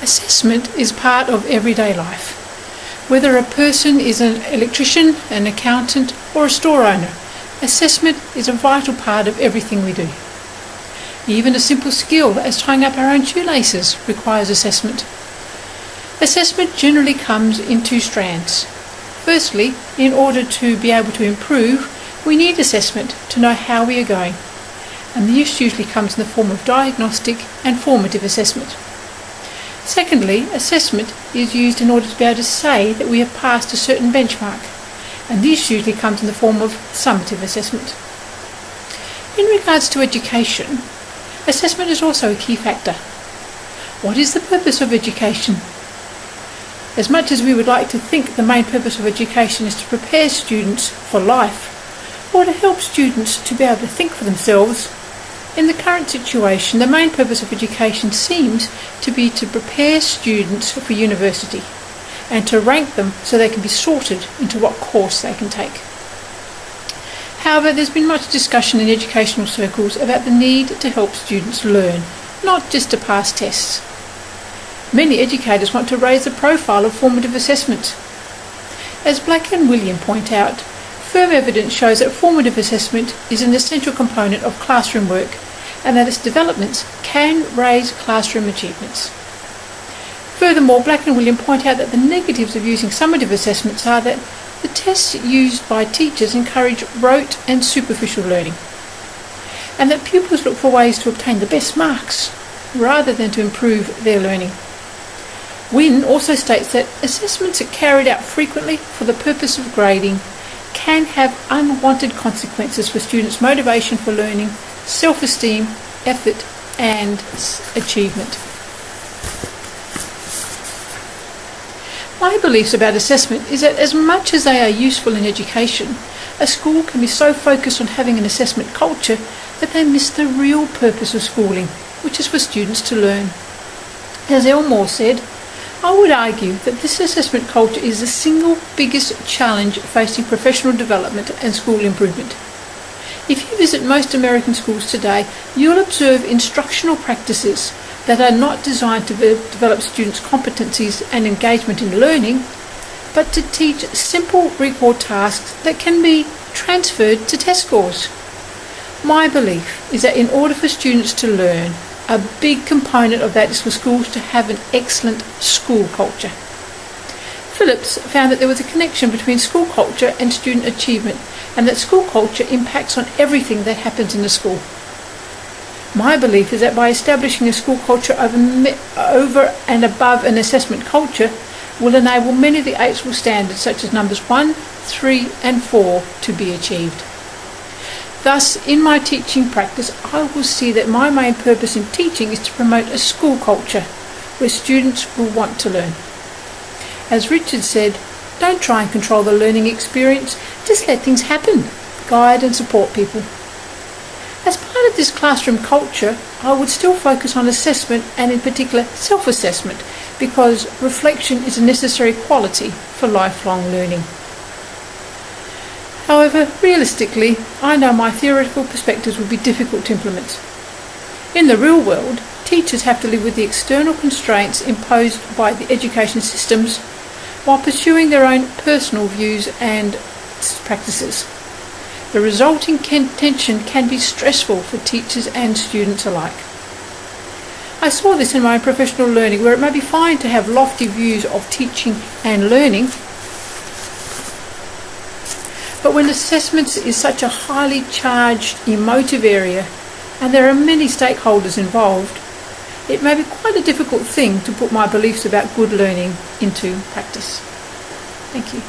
Assessment is part of everyday life. Whether a person is an electrician, an accountant, or a store owner, assessment is a vital part of everything we do. Even a simple skill as tying up our own shoelaces requires assessment. Assessment generally comes in two strands. Firstly, in order to be able to improve, we need assessment to know how we are going, and this usually comes in the form of diagnostic and formative assessment. Secondly, assessment is used in order to be able to say that we have passed a certain benchmark, and this usually comes in the form of summative assessment. In regards to education, assessment is also a key factor. What is the purpose of education? As much as we would like to think the main purpose of education is to prepare students for life, or to help students to be able to think for themselves, in the current situation, the main purpose of education seems to be to prepare students for university and to rank them so they can be sorted into what course they can take. However, there's been much discussion in educational circles about the need to help students learn, not just to pass tests. Many educators want to raise the profile of formative assessment. As Black and William point out, firm evidence shows that formative assessment is an essential component of classroom work and that its developments can raise classroom achievements. Furthermore, Black and William point out that the negatives of using summative assessments are that the tests used by teachers encourage rote and superficial learning, and that pupils look for ways to obtain the best marks rather than to improve their learning. Wynne also states that assessments that are carried out frequently for the purpose of grading can have unwanted consequences for students' motivation for learning, self-esteem, effort, and achievement. My beliefs about assessment is that as much as they are useful in education, a school can be so focused on having an assessment culture that they miss the real purpose of schooling, which is for students to learn. As Elmore said, I would argue that this assessment culture is the single biggest challenge facing professional development and school improvement. If you visit most American schools today, you'll observe instructional practices that are not designed to develop students' competencies and engagement in learning, but to teach simple recall tasks that can be transferred to test scores. My belief is that in order for students to learn, a big component of that is for schools to have an excellent school culture. Phillips found that there was a connection between school culture and student achievement, and that school culture impacts on everything that happens in the school. My belief is that by establishing a school culture over and above an assessment culture will enable many of the 8 school standards such as numbers 1, 3 and 4 to be achieved. Thus, in my teaching practice, I will see that my main purpose in teaching is to promote a school culture where students will want to learn. As Richard said, don't try and control the learning experience, just let things happen. Guide and support people. As part of this classroom culture, I would still focus on assessment and in particular self-assessment because reflection is a necessary quality for lifelong learning. However, realistically, I know my theoretical perspectives would be difficult to implement. In the real world, teachers have to live with the external constraints imposed by the education systems while pursuing their own personal views and practices. The resulting tension can be stressful for teachers and students alike. I saw this in my professional learning, where it may be fine to have lofty views of teaching and learning, but when assessments is such a highly charged, emotive area, and there are many stakeholders involved, it may be quite a difficult thing to put my beliefs about good learning into practice. Thank you.